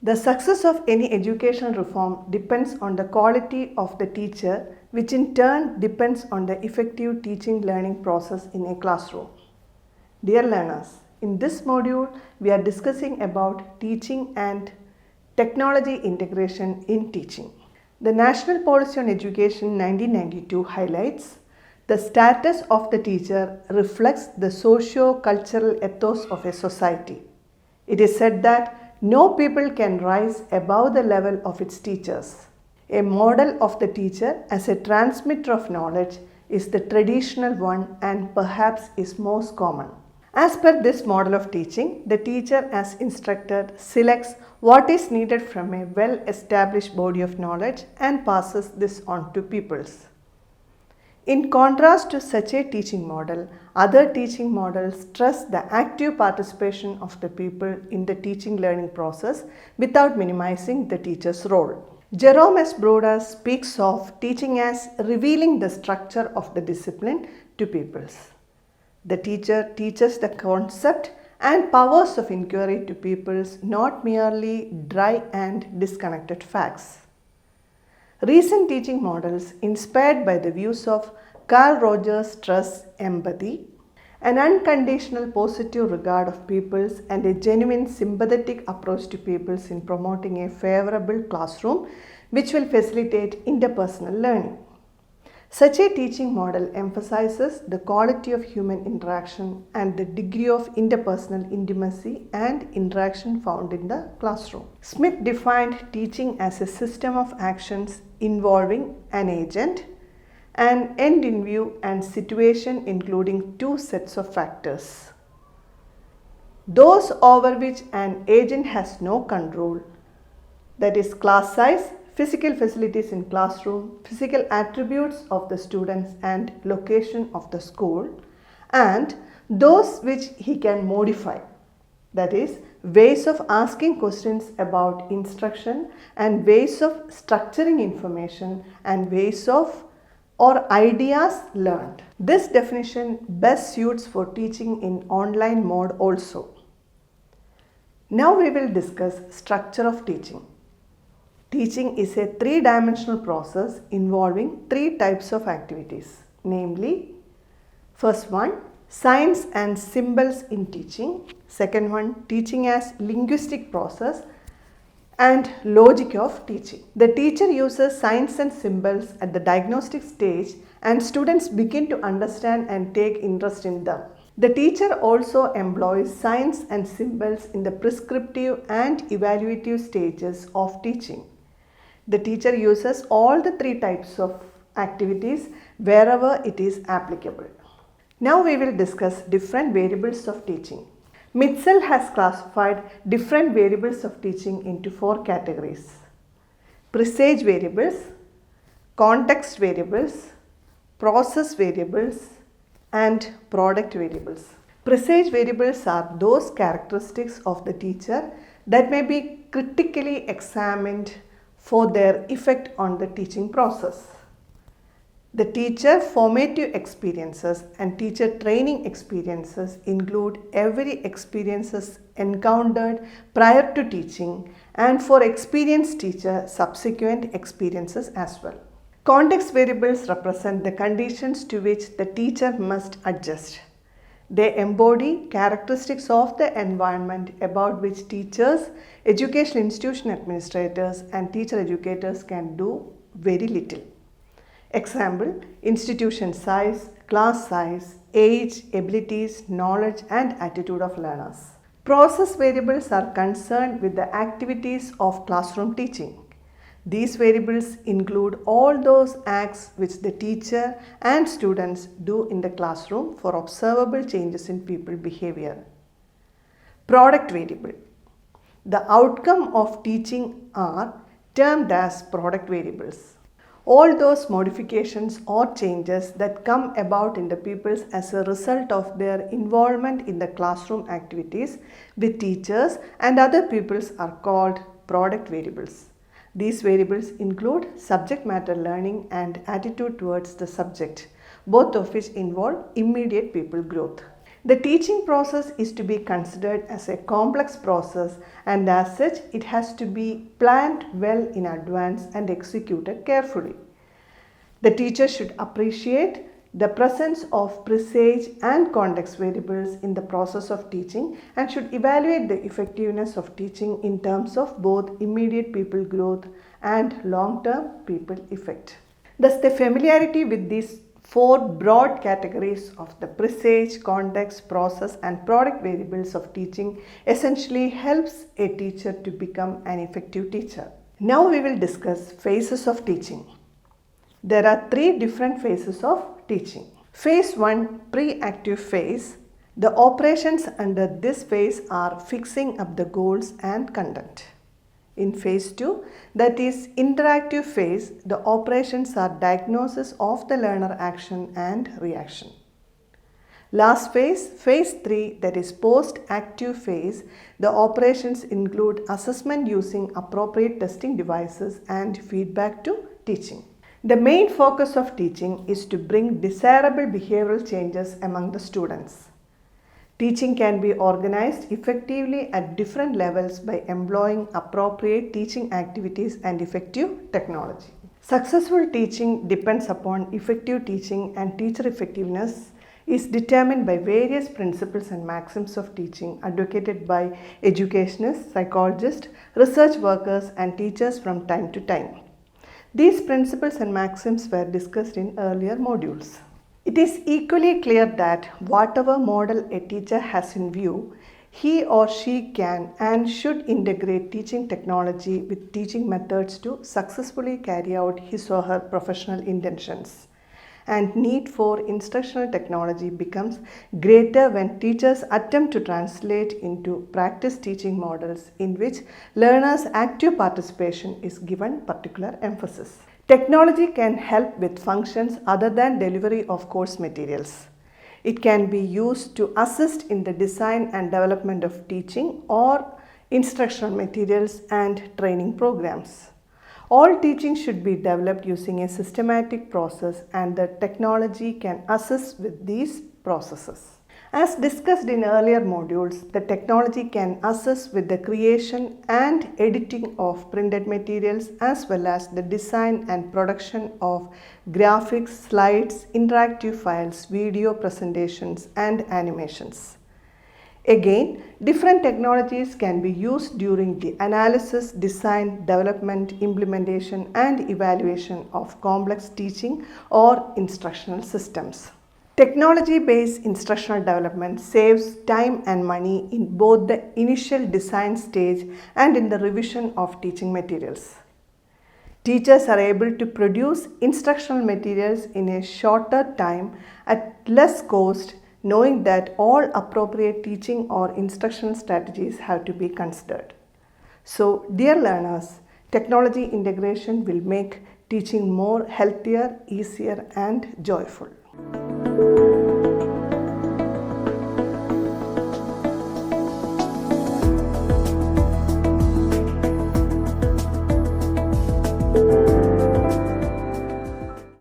The success of any educational reform depends on the quality of the teacher, which in turn depends on the effective teaching learning process in a classroom. Dear learners, in this module we are discussing about teaching and technology integration in teaching. The National Policy on Education 1992 highlights the status of the teacher reflects the socio-cultural ethos of a society. It is said that no people can rise above the level of its teachers. A model of the teacher as a transmitter of knowledge is the traditional one and perhaps is most common. As per this model of teaching, the teacher as instructor selects what is needed from a well-established body of knowledge and passes this on to pupils. In contrast to such a teaching model, other teaching models stress the active participation of the pupil in the teaching learning process without minimizing the teacher's role. Jerome S. Broda speaks of teaching as revealing the structure of the discipline to pupils. The teacher teaches the concept and powers of inquiry to pupils, not merely dry and disconnected facts. Recent teaching models, inspired by the views of Carl Rogers, stress empathy, an unconditional positive regard of pupils, and a genuine sympathetic approach to pupils in promoting a favorable classroom which will facilitate interpersonal learning. Such a teaching model emphasizes the quality of human interaction and the degree of interpersonal intimacy and interaction found in the classroom. Smith defined teaching as a system of actions involving an agent, an end in view, and situation including two sets of factors. Those over which an agent has no control, that is class size, physical facilities in classroom, physical attributes of the students and location of the school, and those which he can modify, that is ways of asking questions about instruction and ways of structuring information and ways of or ideas learned. This definition best suits for teaching in online mode also. Now we will discuss structure of teaching. Teaching is a three-dimensional process involving three types of activities, namely, first one, signs and symbols in teaching, second one, teaching as linguistic process, and logic of teaching. The teacher uses signs and symbols at the diagnostic stage and students begin to understand and take interest in them. The teacher also employs signs and symbols in the prescriptive and evaluative stages of teaching. The teacher uses all the three types of activities wherever it is applicable. Now we will discuss different variables of teaching. Mitchell has classified different variables of teaching into four categories: presage variables, context variables, process variables, and product variables. Presage variables are those characteristics of the teacher that may be critically examined for their effect on the teaching process. The teacher formative experiences and teacher training experiences include every experiences encountered prior to teaching and for experienced teacher subsequent experiences as well. Context variables represent the conditions to which the teacher must adjust. They embody characteristics of the environment about which teachers, educational institution administrators, and teacher educators can do very little. Example, institution size, class size, age, abilities, knowledge, and attitude of learners. Process variables are concerned with the activities of classroom teaching. These variables include all those acts which the teacher and students do in the classroom for observable changes in pupil behavior. Product variable. The outcome of teaching are termed as product variables. All those modifications or changes that come about in the pupils as a result of their involvement in the classroom activities with teachers and other pupils are called product variables. These variables include subject matter learning and attitude towards the subject, both of which involve immediate pupil growth. The teaching process is to be considered as a complex process, and as such it has to be planned well in advance and executed carefully. The teacher should appreciate the presence of presage and context variables in the process of teaching and should evaluate the effectiveness of teaching in terms of both immediate pupil growth and long-term pupil effect. Thus, the familiarity with these four broad categories of the presage, context, process and product variables of teaching essentially helps a teacher to become an effective teacher. Now we will discuss phases of teaching. There are three different phases of teaching. Phase 1, pre-active phase. The operations under this phase are fixing up the goals and content. In phase 2, that is interactive phase, the operations are diagnosis of the learner action and reaction. Last phase, phase 3, that is post-active phase, the operations include assessment using appropriate testing devices and feedback to teaching. The main focus of teaching is to bring desirable behavioral changes among the students. Teaching can be organized effectively at different levels by employing appropriate teaching activities and effective technology. Successful teaching depends upon effective teaching, and teacher effectiveness is determined by various principles and maxims of teaching advocated by educationists, psychologists, research workers and teachers from time to time. These principles and maxims were discussed in earlier modules. It is equally clear that whatever model a teacher has in view, he or she can and should integrate teaching technology with teaching methods to successfully carry out his or her professional intentions. And need for instructional technology becomes greater when teachers attempt to translate into practice teaching models in which learners' active participation is given particular emphasis. Technology can help with functions other than delivery of course materials. It can be used to assist in the design and development of teaching or instructional materials and training programs. All teaching should be developed using a systematic process, and the technology can assist with these processes. As discussed in earlier modules, the technology can assist with the creation and editing of printed materials as well as the design and production of graphics, slides, interactive files, video presentations and animations. Again, different technologies can be used during the analysis, design, development, implementation and evaluation of complex teaching or instructional systems. Technology-based instructional development saves time and money in both the initial design stage and in the revision of teaching materials. Teachers are able to produce instructional materials in a shorter time at less cost, knowing that all appropriate teaching or instructional strategies have to be considered. So, dear learners, technology integration will make teaching more healthier, easier and joyful.